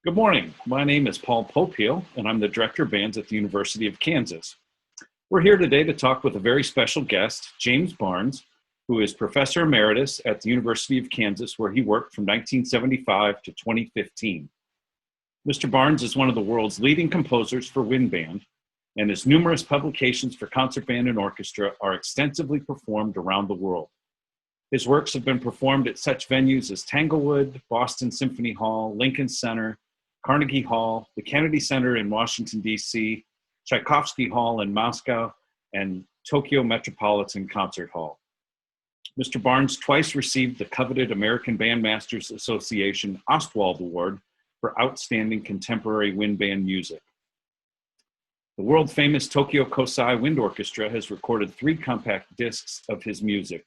Good morning. My name is Paul Popiel, and I'm the Director of Bands at the University of Kansas. We're here today to talk with a very special guest, James Barnes, who is Professor Emeritus at the University of Kansas, where he worked from 1975 to 2015. Mr. Barnes is one of the world's leading composers for wind band, and his numerous publications for concert band and orchestra are extensively performed around the world. His works have been performed at such venues as Tanglewood, Boston Symphony Hall, Lincoln Center, Carnegie Hall, the Kennedy Center in Washington, D.C., Tchaikovsky Hall in Moscow, and Tokyo Metropolitan Concert Hall. Mr. Barnes twice received the coveted American Bandmasters Association Ostwald Award for Outstanding Contemporary Wind Band Music. The world-famous Tokyo Kosai Wind Orchestra has recorded 3 compact discs of his music.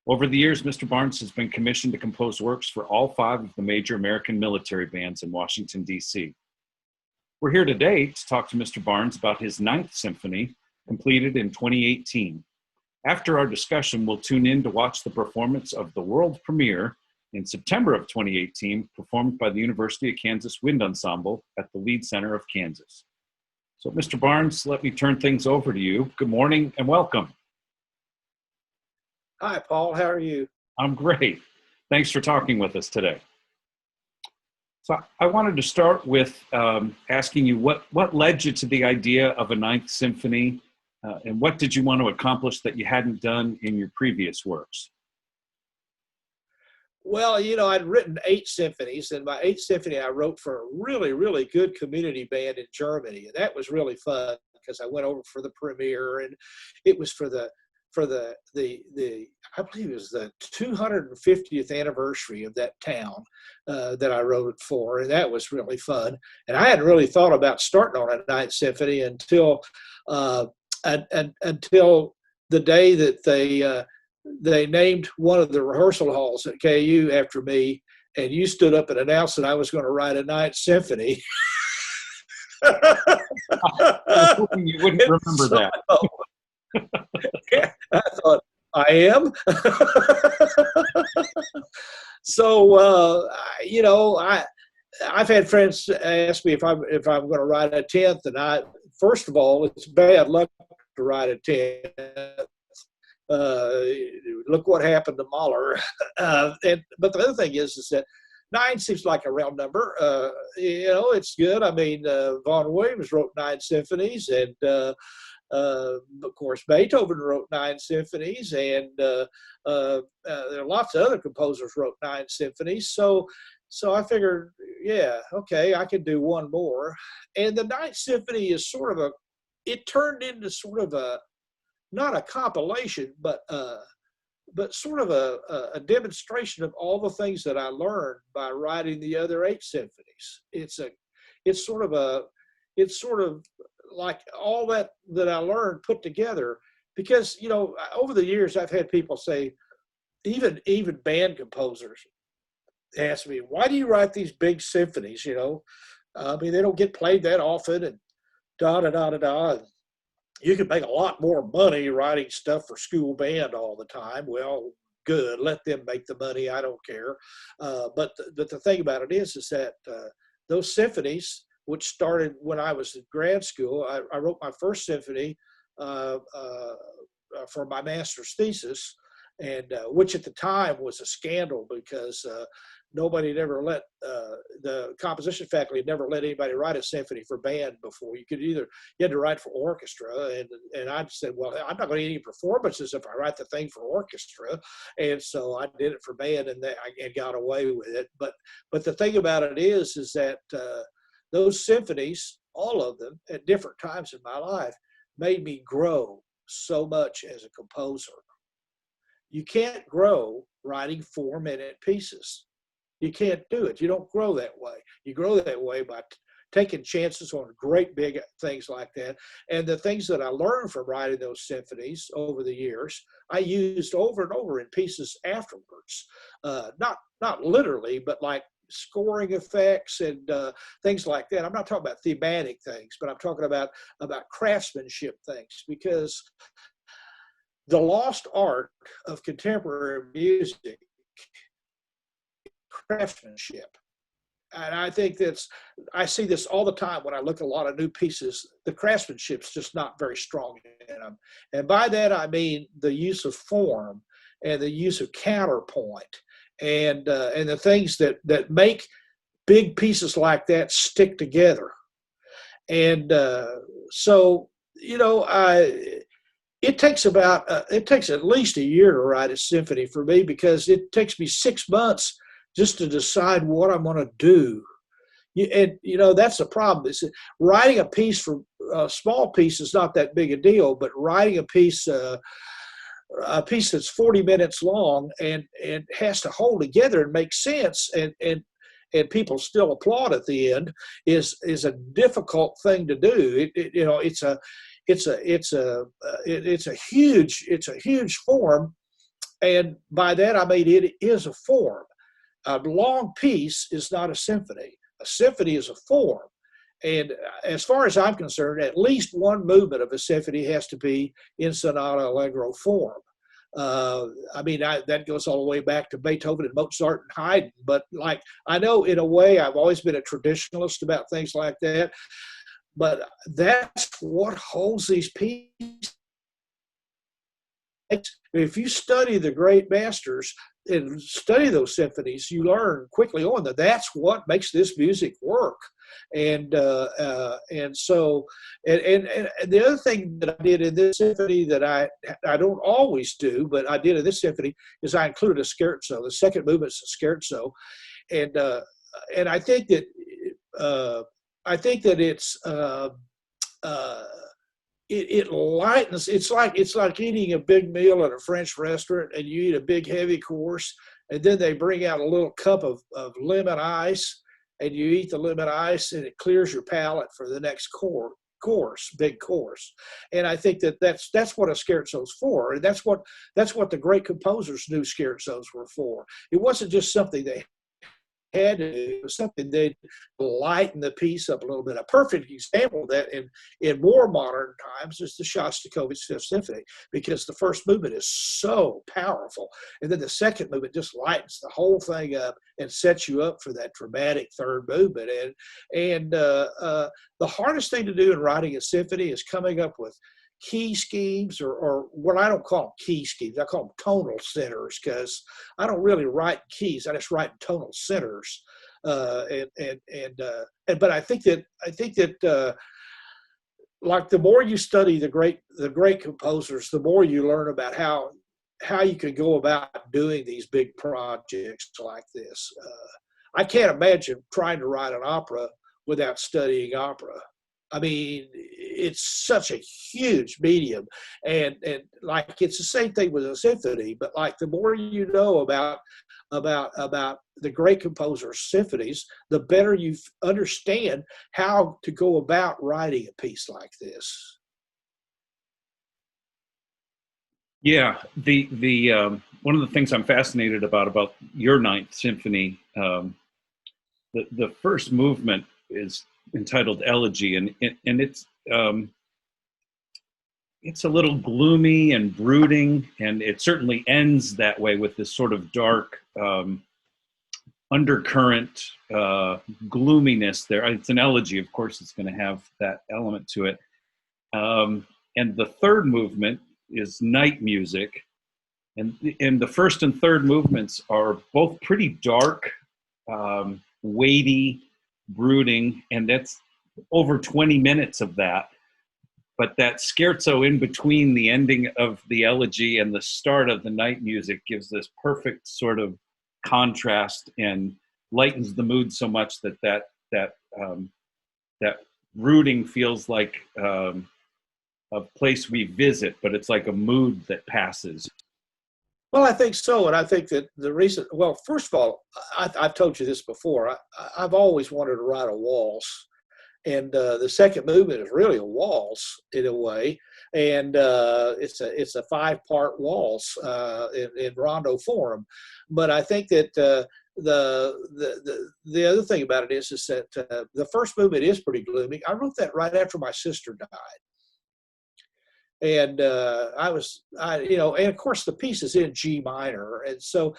Over the years, Mr. Barnes has been commissioned to compose works for all 5 of the major American military bands in Washington, D.C. We're here today to talk to Mr. Barnes about his Ninth Symphony, completed in 2018. After our discussion, we'll tune in to watch the performance of the world premiere in September of 2018, performed by the University of Kansas Wind Ensemble at the Lead Center of Kansas. So, Mr. Barnes, let me turn things over to you. Good morning and welcome. Hi, Paul. How are you? I'm great. Thanks for talking with us today. So I wanted to start with asking you what led you to the idea of a Ninth Symphony, and what did you want to accomplish that you hadn't done in your previous works? Well, I'd written 8 symphonies, and my 8th symphony I wrote for a really, really good community band in Germany, and that was really fun because I went over for the premiere, and it was for the I believe it was the 250th anniversary of that town that I wrote it for, and that was really fun. And I hadn't really thought about starting on a Ninth Symphony until until the day that they named one of the rehearsal halls at KU after me, and you stood up and announced that I was going to write a Ninth Symphony. I was hoping you wouldn't remember that. Yeah, I thought, I am. So, I've had friends ask me if I'm going to write a 10th, and first of all, it's bad luck to write a 10th. Look what happened to Mahler. But the other thing is that 9 seems like a round number. It's good. I mean, Vaughan Williams wrote 9 symphonies, and of course, Beethoven wrote 9 symphonies, and there are lots of other composers wrote 9 symphonies. So I figured, yeah, okay, I could do one more. And the Ninth Symphony is it turned into sort of not a compilation, but sort of a demonstration of all the things that I learned by writing the other 8 symphonies. It's sort of like all that I learned put together, because over the years I've had people say, even band composers ask me, why do you write these big symphonies? I mean, they don't get played that often, and da da da da da. You can make a lot more money writing stuff for school band all the time. Well, good, let them make the money. I don't care. But the thing about it is that those symphonies, which started when I was in grad school. I wrote my first symphony for my master's thesis, and which at the time was a scandal because nobody had ever the composition faculty had never let anybody write a symphony for band before. You had to write for orchestra, and I said, well, I'm not going to get any performances if I write the thing for orchestra, and so I did it for band, and I got away with it. But the thing about it is that those symphonies, all of them, at different times in my life, made me grow so much as a composer. You can't grow writing 4-minute pieces. You can't do it. You don't grow that way. You grow that way by taking chances on great big things like that. And the things that I learned from writing those symphonies over the years, I used over and over in pieces afterwards. Not literally, but like scoring effects and things like that. I'm not talking about thematic things, but I'm talking about craftsmanship things, because the lost art of contemporary music, craftsmanship. and I think I see this all the time when I look at a lot of new pieces. The craftsmanship's just not very strong in them, and by that I mean the use of form and the use of counterpoint and the things that make big pieces like that stick together. And so, it takes it takes at least a year to write a symphony for me, because it takes me 6 months just to decide what I'm going to do. And that's the problem. Is writing a piece for a small piece is not that big a deal, but writing a piece that's 40 minutes long and has to hold together and make sense, and people still applaud at the end is a difficult thing to do. It's a huge form, and by that I mean it is a form. A long piece is not a symphony. A symphony is a form, and as far as I'm concerned, at least one movement of a symphony has to be in sonata allegro form. That goes all the way back to Beethoven and Mozart and Haydn. But I know in a way I've always been a traditionalist about things like that. But that's what holds these pieces. If you study the great masters and study those symphonies, you learn quickly on that that's what makes this music work. And so the other thing that I did in this symphony that I don't always do, but I did in this symphony, is I included a scherzo. The second movement's a scherzo, and I think that it lightens. It's like eating a big meal at a French restaurant, and you eat a big heavy course, and then they bring out a little cup of lemon ice, and you eat the lemon ice, and it clears your palate for the next big course. And I think that's what a scherzo's for, and that's what the great composers knew scherzos were for. It wasn't just something they had to do, it was something they'd lighten the piece up a little bit. A perfect example of that in more modern times is the Shostakovich Fifth Symphony, because the first movement is so powerful, and then the second movement just lightens the whole thing up and sets you up for that dramatic third movement. And the hardest thing to do in writing a symphony is coming up with key schemes, or what I don't call them key schemes, I call them tonal centers, because I don't really write keys, I just write tonal centers. But I think that like the more you study the great composers, the more you learn about how you can go about doing these big projects like this. I can't imagine trying to write an opera without studying opera. I mean, it's such a huge medium, and like it's the same thing with a symphony. But like the more you know about the great composers' symphonies, the better you understand how to go about writing a piece like this. Yeah, the one of the things I'm fascinated about your Ninth Symphony, the first movement is entitled Elegy, and it's a little gloomy and brooding, and it certainly ends that way with this sort of dark undercurrent gloominess there. It's an elegy, of course, it's going to have that element to it. And the third movement is night music, and the first and third movements are both pretty dark, weighty, brooding, and that's over 20 minutes of that. But that scherzo in between the ending of the elegy and the start of the night music gives this perfect sort of contrast and lightens the mood so much that brooding feels like a place we visit, but it's like a mood that passes. Well, I think so, and I think that the reason, well, first of all, I've told you this before, I've always wanted to write a waltz, and the second movement is really a waltz in a way, and it's a 5-part waltz in rondo form. But I think that the other thing about it is that the first movement is pretty gloomy. I wrote that right after my sister died. And and of course the piece is in G minor, and so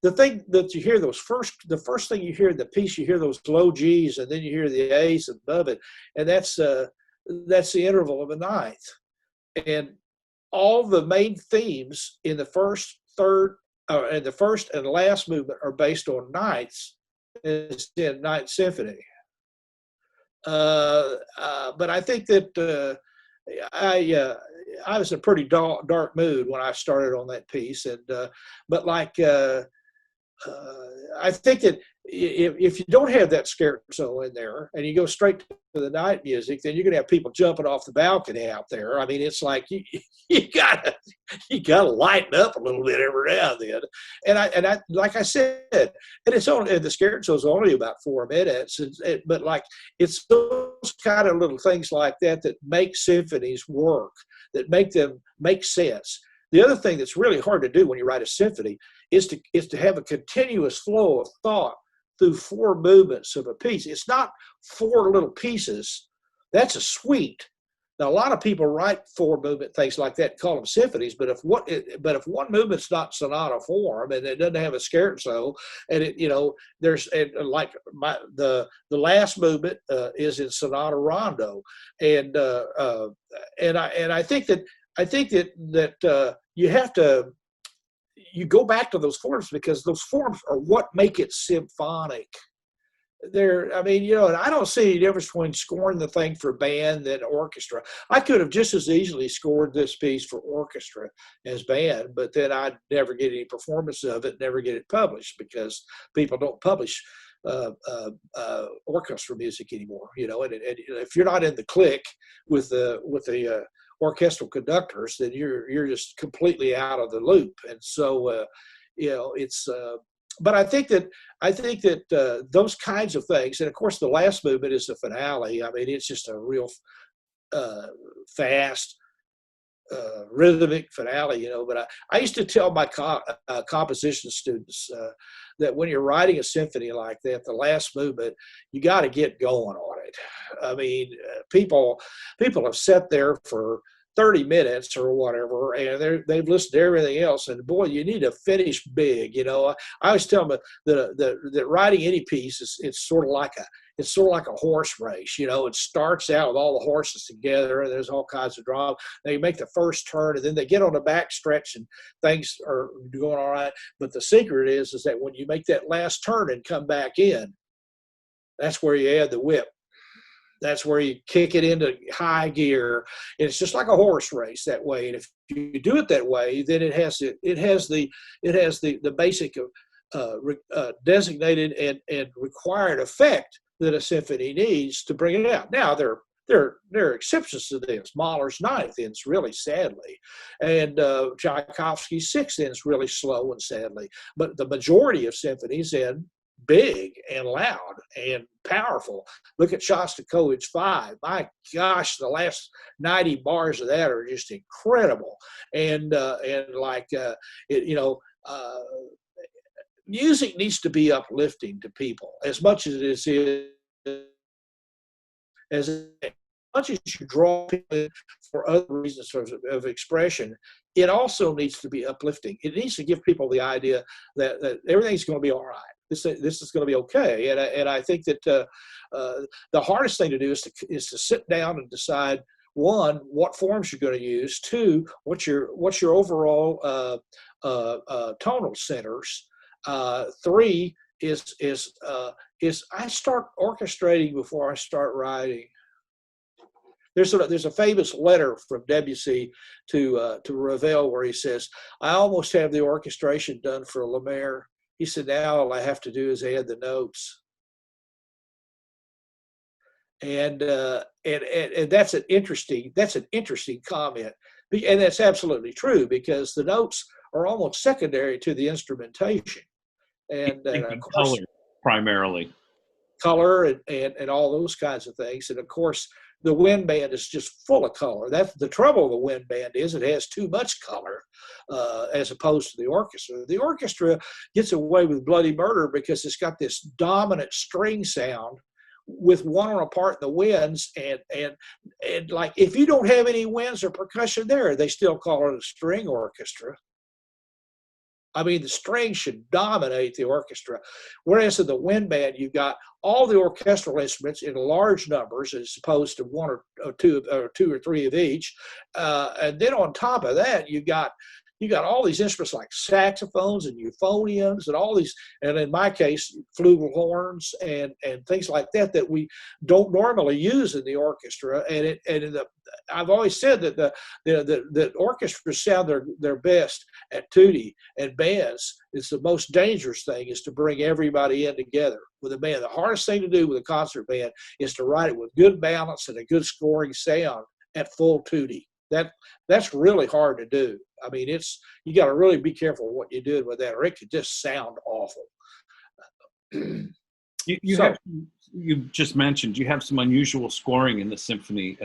the thing that you hear the first thing you hear in the piece, you hear those low G's, and then you hear the A's above it, and that's the interval of a ninth, and all the main themes in the first, third, and the first and last movement are based on ninths. It's in Ninth Symphony. But I think that I was in a pretty dark mood when I started on that piece, and but I think that if you don't have that scherzo in there and you go straight to the night music, then you're going to have people jumping off the balcony out there. I mean, it's like you gotta lighten up a little bit every now and then. And I like I said, and the scherzo is only about 4 minutes, but like it's those kind of little things like that make symphonies work, that make them make sense. The other thing that's really hard to do when you write a symphony is to have a continuous flow of thought through 4 movements of a piece. It's not 4 little pieces. That's a suite. Now, a lot of people write 4 movement things like that and call them symphonies, but if one movement's not sonata form and it doesn't have a scherzo, and the last movement is in sonata rondo, and I think that you have to. You go back to those forms because those forms are what make it symphonic. And I don't see any difference between scoring the thing for band and orchestra. I could have just as easily scored this piece for orchestra as band, but then I'd never get any performance of it, never get it published, because people don't publish orchestra music anymore. And if you're not in the clique with the orchestral conductors, then you're just completely out of the loop. And so it's but I think that those kinds of things, and of course the last movement is the finale. I mean, it's just a real fast rhythmic finale, but I used to tell my composition students that when you're writing a symphony like that, the last movement, you got to get going on it. I mean, people have sat there for 30 minutes or whatever, and they've listened to everything else, and boy, you need to finish big. I always tell them that writing any piece it's sort of like a horse race. It starts out with all the horses together, and there's all kinds of drama. They make the first turn, and then they get on the back stretch, and things are going all right. But the secret is that when you make that last turn and come back in, that's where you add the whip. That's where you kick it into high gear. It's just like a horse race that way. And if you do it that way, then it has the basic designated and required effect that a symphony needs to bring it out. Now there are exceptions to this. Mahler's Ninth ends really sadly, and Tchaikovsky's Sixth ends really slow and sadly. But the majority of symphonies end big and loud and powerful. Look at Shostakovich 5. My gosh, the last 90 bars of that are just incredible. Music needs to be uplifting to people as much as much as you draw people in for other reasons of expression. It also needs to be uplifting. It needs to give people the idea that everything's going to be all right. This is going to be okay. And I think that the hardest thing to do is to sit down and decide, one, what forms you're going to use. Two, what's your overall tonal centers. Three is I start orchestrating before I start writing. There's a famous letter from Debussy to Ravel where he says, "I almost have the orchestration done for Lemaire." He said, "Now all I have to do is add the notes." And that's an interesting comment, and that's absolutely true, because the notes are almost secondary to the instrumentation, and of course, color primarily, color and all those kinds of things, and of course, the wind band is just full of color. That's the trouble with the wind band, is it has too much color as opposed to the orchestra. The orchestra gets away with bloody murder because it's got this dominant string sound with one on a part in the winds, and like if you don't have any winds or percussion there, they still call it a string orchestra. I mean, the strings should dominate the orchestra. Whereas in the wind band, you've got all the orchestral instruments in large numbers as opposed to one or two or three of each. And then on top of that, you got all these instruments like saxophones and euphoniums and all these, and in my case, flugelhorns and things like that we don't normally use in the orchestra. I've always said that the orchestras sound their best at tutti and bands. It's the most dangerous thing is to bring everybody in together with a band. The hardest thing to do with a concert band is to write it with good balance and a good scoring sound at full tutti. That's really hard to do. I mean, you got to really be careful what you're doing with that, or it could just sound awful. You just mentioned you have some unusual scoring in the symphony.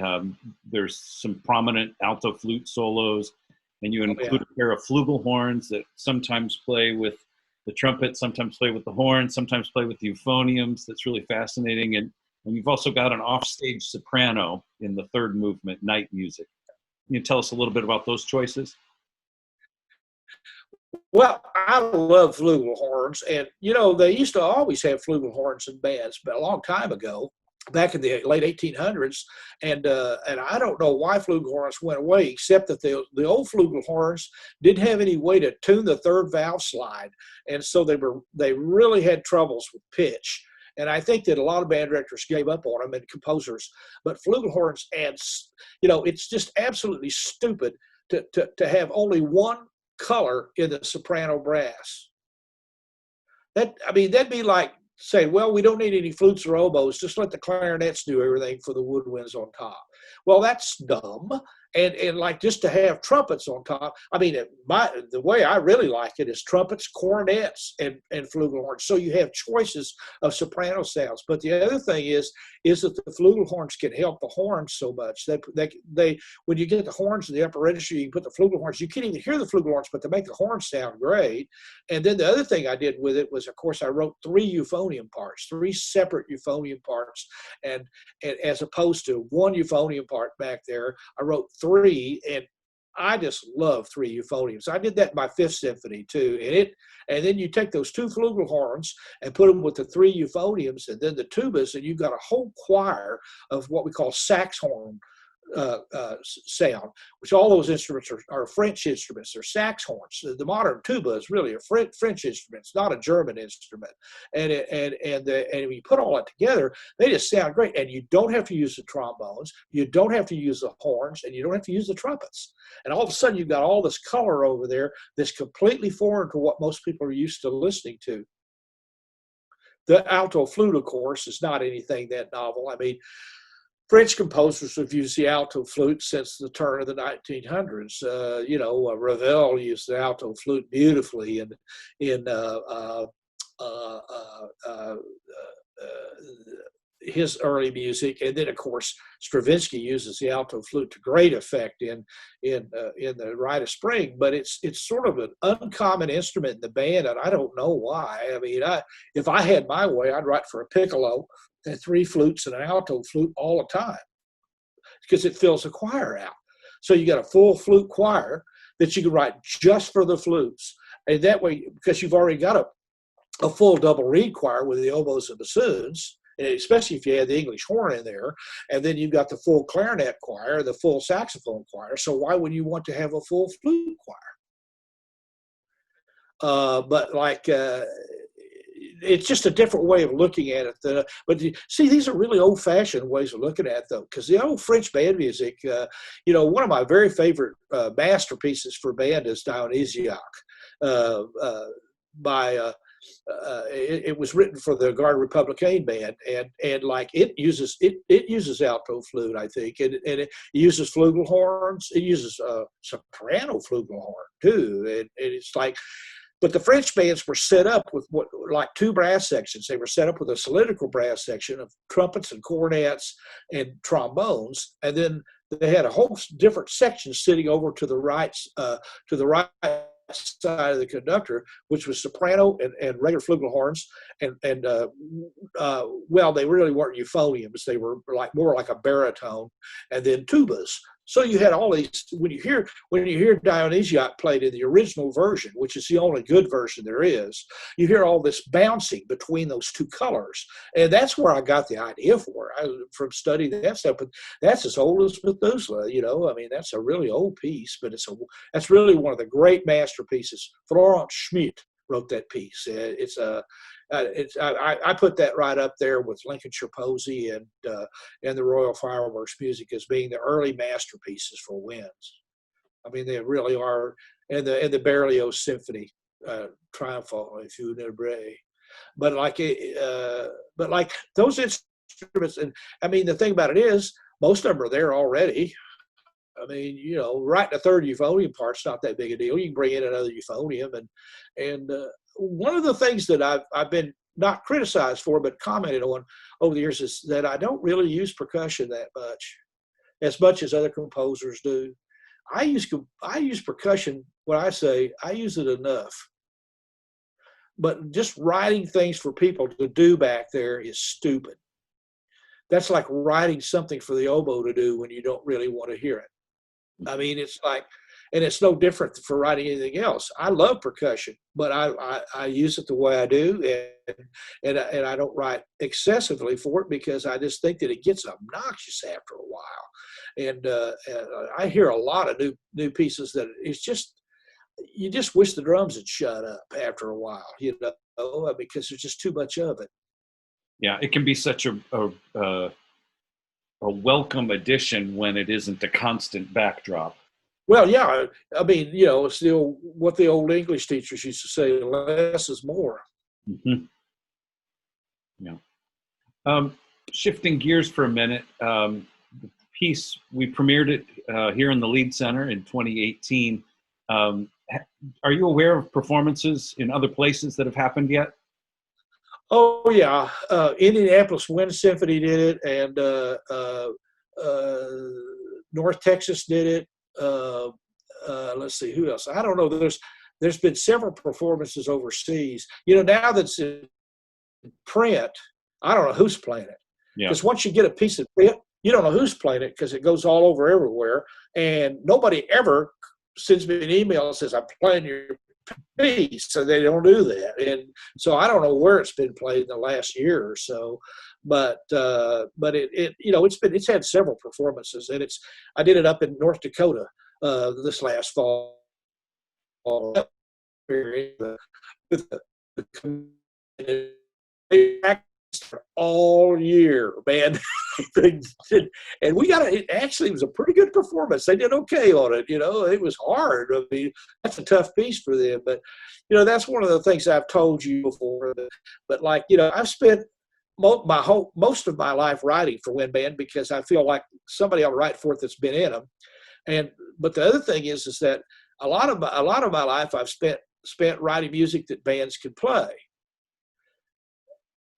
There's some prominent alto flute solos, and you include a pair of flugelhorns that sometimes play with the trumpet, sometimes play with the horn, sometimes play with the euphoniums. That's really fascinating. And you've also got an offstage soprano in the third movement, Night Music. Can you tell us a little bit about those choices? Well, I love flugelhorns, and they used to always have flugelhorns in bands, but a long time ago, back in the late 1800s, and I don't know why flugelhorns went away, except that the old flugelhorns didn't have any way to tune the third valve slide, and so they really had troubles with pitch. And I think that a lot of band directors gave up on them and composers. But flugelhorns adds, it's just absolutely stupid to have only one color in the soprano brass. That'd be like saying, well, we don't need any flutes or oboes. Just let the clarinets do everything for the woodwinds on top. Well, that's dumb. And like just to have trumpets on top. I mean, the way I really like it is trumpets, cornets, and flugelhorns. So you have choices of soprano sounds. But the other thing is that the flugelhorns can help the horns so much. They when you get the horns in the upper register, you can put the flugelhorns. You can't even hear the flugelhorns, but they make the horns sound great. And then the other thing I did with it was, of course, I wrote 3 euphonium parts, 3 separate euphonium parts, and as opposed to 1 euphonium part back there, I wrote 3, and I just love 3 euphoniums. I did that in my 5th symphony too, and then you take those 2 flugelhorns and put them with the 3 euphoniums, and then the tubas, and you've got a whole choir of what we call sax horn sound, which all those instruments are French instruments. They're sax horns. The modern tuba is really a French instrument. It's not a German instrument. And when you put all that together, they just sound great. And you don't have to use the trombones. You don't have to use the horns, and you don't have to use the trumpets. And all of a sudden, you've got all this color over there that's completely foreign to what most people are used to listening to. The alto flute, of course, is not anything that novel. I mean, French composers have used the alto flute since the turn of the 1900s. Ravel used the alto flute beautifully in his early music, and then of course Stravinsky uses the alto flute to great effect in the Rite of Spring. But it's sort of an uncommon instrument in the band, and I don't know why. I mean, if I had my way, I'd write for a piccolo and 3 flutes and an alto flute all the time, because it fills the choir out. So you got a full flute choir that you can write just for the flutes, and that way, because you've already got a full double reed choir with the oboes and bassoons, and especially if you add the English horn in there, and then you've got the full clarinet choir, the full saxophone choir. So why would you want to have a full flute choir? It's just a different way of looking at it. But see, these are really old-fashioned ways of looking at it, though, because the old French band music, one of my very favorite masterpieces for band is Dionysiac by it was written for the Garde Républicaine band, and like it uses alto flute, I think, and it uses flugelhorns. It uses soprano flugelhorn too, and it's like. But the French bands were set up with like 2 brass sections. They were set up with a cylindrical brass section of trumpets and cornets and trombones, and then they had a whole different section sitting over to the right side of the conductor, which was soprano and regular flugelhorns, well, they really weren't euphoniums. They were like more like a baritone, and then tubas. So you had all these. When you hear Dionysiac played in the original version, which is the only good version there is, you hear all this bouncing between those two colors, and that's where I got the idea for it. From studying that stuff. But that's as old as Methuselah. I mean, that's a really old piece, but that's really one of the great masterpieces. Florent Schmidt wrote that piece. I put that right up there with Lincolnshire Posy and the Royal Fireworks music as being the early masterpieces for winds. I mean, they really are, and the Berlioz Symphony, Triomphant et Funèbre. But like those instruments, and I mean, the thing about it is, most of them are there already. I mean, writing a third euphonium part's not that big a deal. You can bring in another euphonium, and one of the things that I've been not criticized for, but commented on over the years, is that I don't really use percussion that much as other composers do. I use percussion when I say I use it enough, but just writing things for people to do back there is stupid. That's like writing something for the oboe to do when you don't really want to hear it. I mean, it's like, and it's no different for writing anything else. I love percussion, but I use it the way I do, and I don't write excessively for it because I just think that it gets obnoxious after a while. And I hear a lot of new pieces that it's just, you just wish the drums had shut up after a while, because there's just too much of it. Yeah, it can be such a welcome addition when it isn't a constant backdrop. Well, yeah, I mean, it's what the old English teachers used to say: less is more. Mm-hmm. Yeah. Shifting gears for a minute, the piece, we premiered it here in the Lead Center in 2018. Are you aware of performances in other places that have happened yet? Oh yeah, Indianapolis Wind Symphony did it, and North Texas did it. Let's see, who else? I don't know. There's been several performances overseas. Now that's in print, I don't know who's playing it. Because once you get a piece of print, you don't know who's playing it because it goes all over everywhere, and nobody ever sends me an email and says, "I'm playing your piece," so they don't do that. And so I don't know where it's been played in the last year or so, but it's had several performances, and I did it up in North Dakota this last fall with the all year, man. And it actually was a pretty good performance. They did okay on it. It was hard. I mean, that's a tough piece for them, but that's one of the things I've told you before. But I've spent most of my life writing for wind band because I feel like somebody I'll write for that's been in them. But the other thing is that a lot of my life I've spent writing music that bands could play.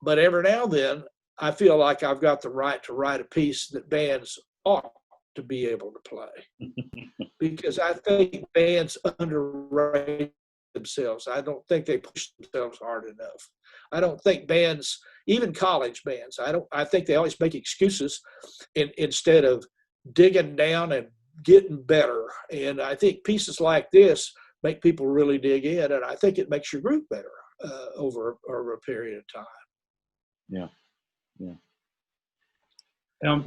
But every now and then, I feel like I've got the right to write a piece that bands ought to be able to play. Because I think bands underrate themselves. I don't think they push themselves hard enough. I don't think bands, even college bands, I think they always make excuses instead of digging down and getting better. And I think pieces like this make people really dig in, and I think it makes your group better over a period of time. Yeah.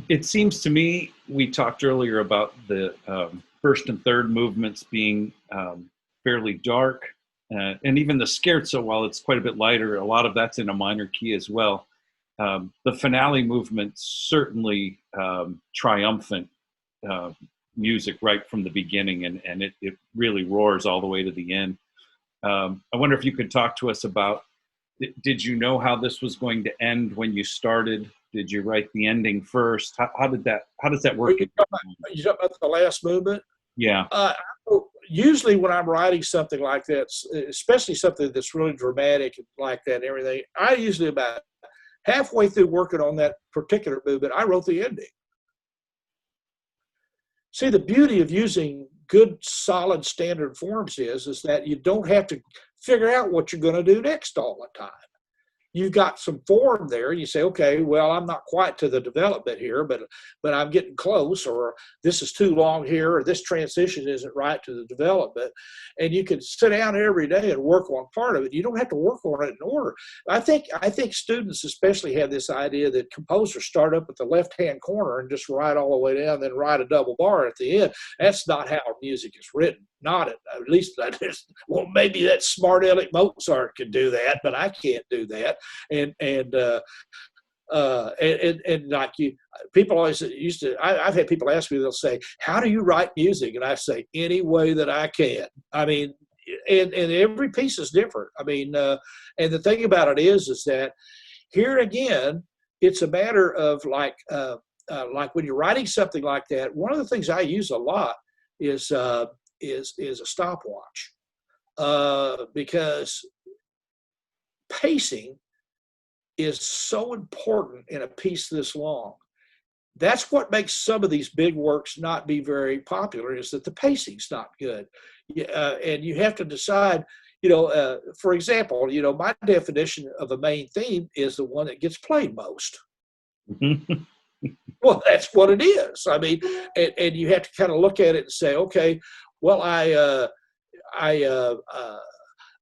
It seems to me, we talked earlier about the first and third movements being fairly dark, and even the scherzo, while it's quite a bit lighter, a lot of that's in a minor key as well. The finale movement, certainly triumphant music right from the beginning, and it really roars all the way to the end. I wonder if you could talk to us about, did you know how this was going to end when you started? Did you write the ending first? How does that work? You talking about the last movement? Yeah. Usually when I'm writing something like that, especially something that's really dramatic like that and everything, I usually about halfway through working on that particular movement, I wrote the ending. See, the beauty of using good, solid standard forms is that you don't have to figure out what you're going to do next all the time. You've got some form there. You say, okay, well, I'm not quite to the development here, but I'm getting close, or this is too long here, or this transition isn't right to the development. And you can sit down every day and work on part of it. You don't have to work on it in order. I think students especially have this idea that composers start up at the left-hand corner and just write all the way down, then write a double bar at the end. That's not how music is written. Not at least, well, maybe that smart aleck Mozart could do that, but I can't do that. And like people always used to. I've had people ask me. They'll say, "How do you write music?" And I say, "Any way that I can." I mean, and every piece is different. I mean, and the thing about it is that here again, it's a matter of like when you're writing something like that. One of the things I use a lot is a stopwatch, because pacing is so important in a piece this long. That's what makes some of these big works not be very popular, is that the pacing's not good. And you have to decide, for example, my definition of a main theme is the one that gets played most. Well, that's what it is. I mean, and you have to kind of look at it and say, okay, well,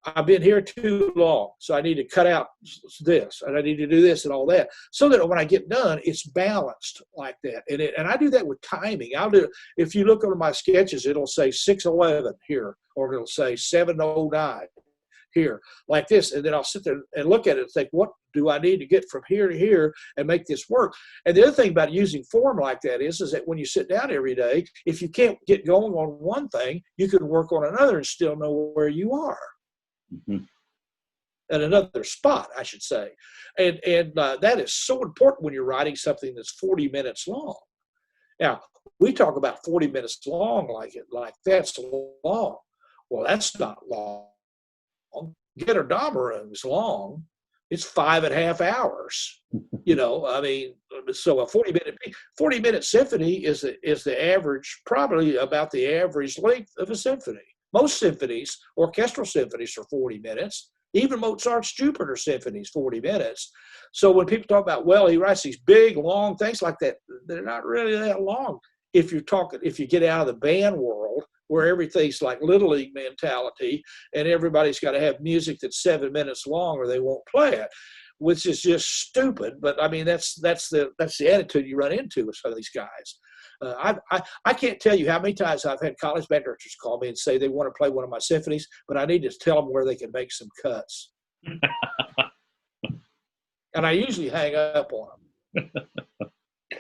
I've been here too long, so I need to cut out this, and I need to do this and all that, so that when I get done, it's balanced like that. And I do that with timing. If you look over my sketches, it'll say 6:11 here, or it'll say 7:09 here, like this, and then I'll sit there and look at it and think, what do I need to get from here to here and make this work? And the other thing about using form like that is that when you sit down every day, if you can't get going on one thing, you can work on another and still know where you are. Mm-hmm. At another spot, I should say. And that is so important when you're writing something that's 40 minutes long. Now, we talk about 40 minutes long like that's long. Well, that's not long. Get a Dahmer is long. It's 5.5 hours. I mean, so a 40-minute symphony is the average, probably about the average length of a symphony. Most symphonies, orchestral symphonies, are 40 minutes. Even Mozart's Jupiter symphonies, 40 minutes. So when people talk about, well, he writes these big, long things like that, they're not really that long. If you get out of the band world, where everything's like Little League mentality, and everybody's got to have music that's 7 minutes long or they won't play it, which is just stupid. But I mean, that's the attitude you run into with some of these guys. I can't tell you how many times I've had college band directors call me and say they want to play one of my symphonies, but I need to tell them where they can make some cuts. And I usually hang up on them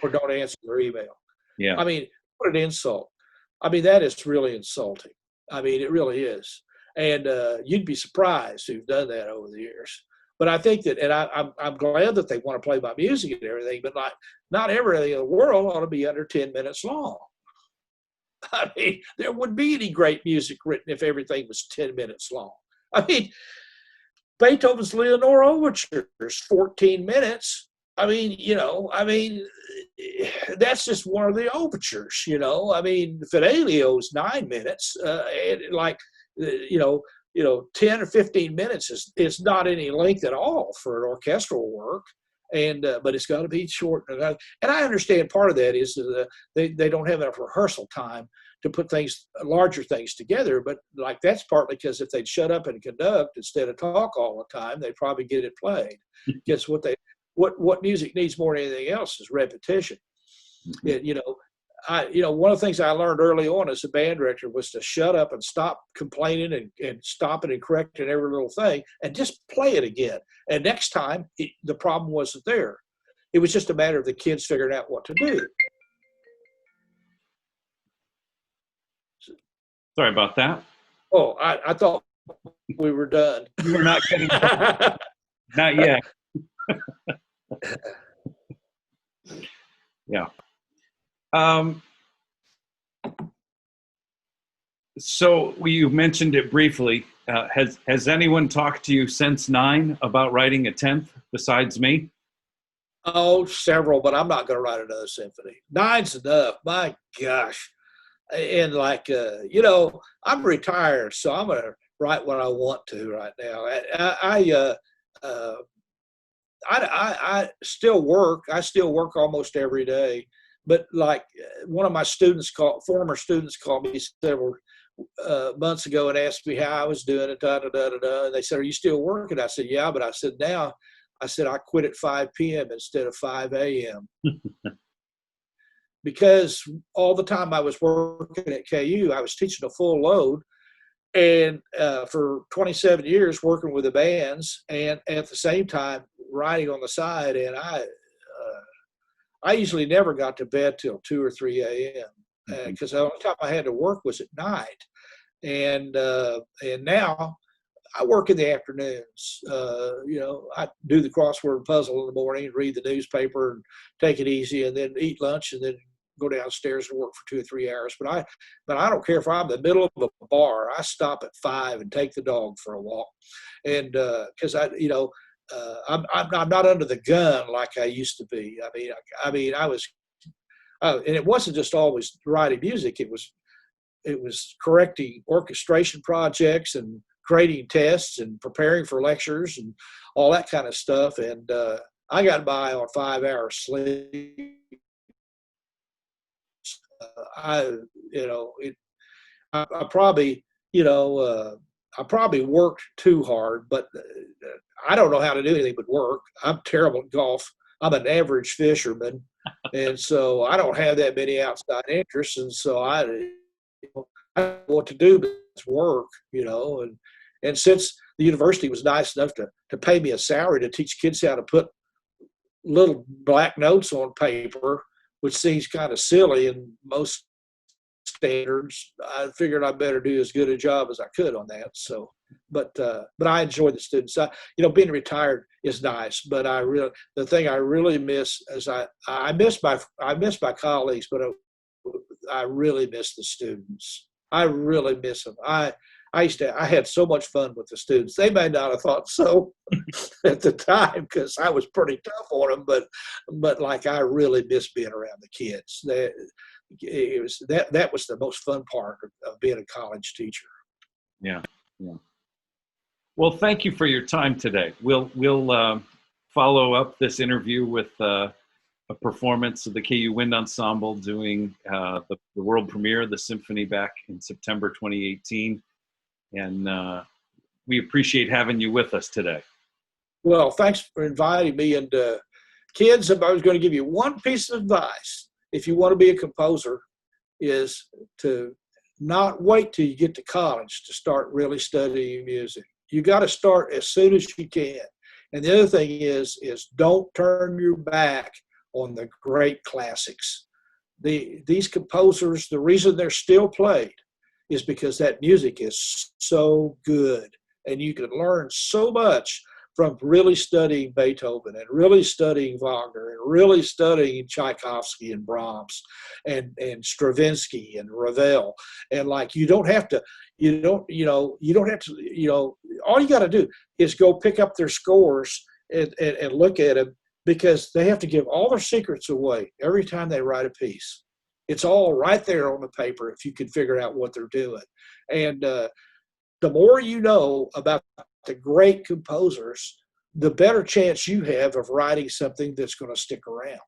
or don't answer their email. Yeah. I mean, what an insult. I mean, that is really insulting. I mean, it really is. And you'd be surprised who've done that over the years. But I think that, and I'm glad that they want to play my music and everything, but not everything in the world ought to be under 10 minutes long. I mean, there wouldn't be any great music written if everything was 10 minutes long. I mean, Beethoven's Leonore Overture is 14 minutes. I mean, that's just one of the overtures, I mean, Fidelio is 9 minutes, and 10 or 15 minutes is not any length at all for an orchestral work, but it's got to be short. And I understand part of that is they don't have enough rehearsal time to put larger things together, but like that's partly because if they'd shut up and conduct instead of talk all the time, they'd probably get it played. Guess what music needs more than anything else is repetition. Mm-hmm. One of the things I learned early on as a band director was to shut up and stop complaining and stopping and correcting every little thing and just play it again. And next time, the problem wasn't there. It was just a matter of the kids figuring out what to do. Sorry about that. Oh, I thought we were done. You were not getting not yet. Yeah. So you mentioned it briefly. Has anyone talked to you since 9 about writing a 10th besides me? Oh, several, but I'm not going to write another symphony. 9's enough. My gosh. and like, I'm retired, so I'm going to write what I want to right now. I still work. I still work almost every day. But like one of my former students called me several months ago and asked me how I was doing and And they said, "Are you still working?" I said, "Yeah," but I said, I quit at 5 p.m. instead of 5 a.m. because all the time I was working at KU, I was teaching a full load, and for 27 years working with the bands, and at the same time writing on the side. And I usually never got to bed till 2 or 3 a.m. because the only time I had to work was at night. And now I work in the afternoons. I do the crossword puzzle in the morning, read the newspaper, and take it easy, and then eat lunch, and then go downstairs and work for 2 or 3 hours. But I don't care if I'm in the middle of a bar. I stop at 5 and take the dog for a walk, and because I'm not under the gun like I used to be. I mean, I was, and it wasn't just always writing music. It was correcting orchestration projects and grading tests and preparing for lectures and all that kind of stuff. And I got by on 5 hours sleep. I probably worked too hard, but I don't know how to do anything but work. I'm terrible at golf. I'm an average fisherman, and so I don't have that many outside interests. And so I don't know what to do but work, And since the university was nice enough to pay me a salary to teach kids how to put little black notes on paper, which seems kind of silly in most standards, I figured I better do as good a job as I could on that. So, but I enjoy the students. Being retired is nice, but the thing I really miss is I miss my colleagues, but I really miss the students. I really miss them. I had so much fun with the students. They may not have thought so at the time because I was pretty tough on them, but like I really miss being around the kids. That was the most fun part of being a college teacher. Yeah. Well, thank you for your time today. We'll follow up this interview with a performance of the KU Wind Ensemble doing the world premiere of the symphony back in September 2018. And we appreciate having you with us today. Well, thanks for inviting me. And kids, if I was going to give you one piece of advice, if you want to be a composer, is to not wait till you get to college to start really studying music. You got to start as soon as you can. And the other thing is don't turn your back on the great classics. These composers, the reason they're still played is because that music is so good, and you can learn so much from really studying Beethoven and really studying Wagner and really studying Tchaikovsky and Brahms and Stravinsky and Ravel. And like, all you got to do is go pick up their scores and look at them, because they have to give all their secrets away every time they write a piece. It's all right there on the paper if you can figure out what they're doing. And the more you know about the great composers, the better chance you have of writing something that's going to stick around.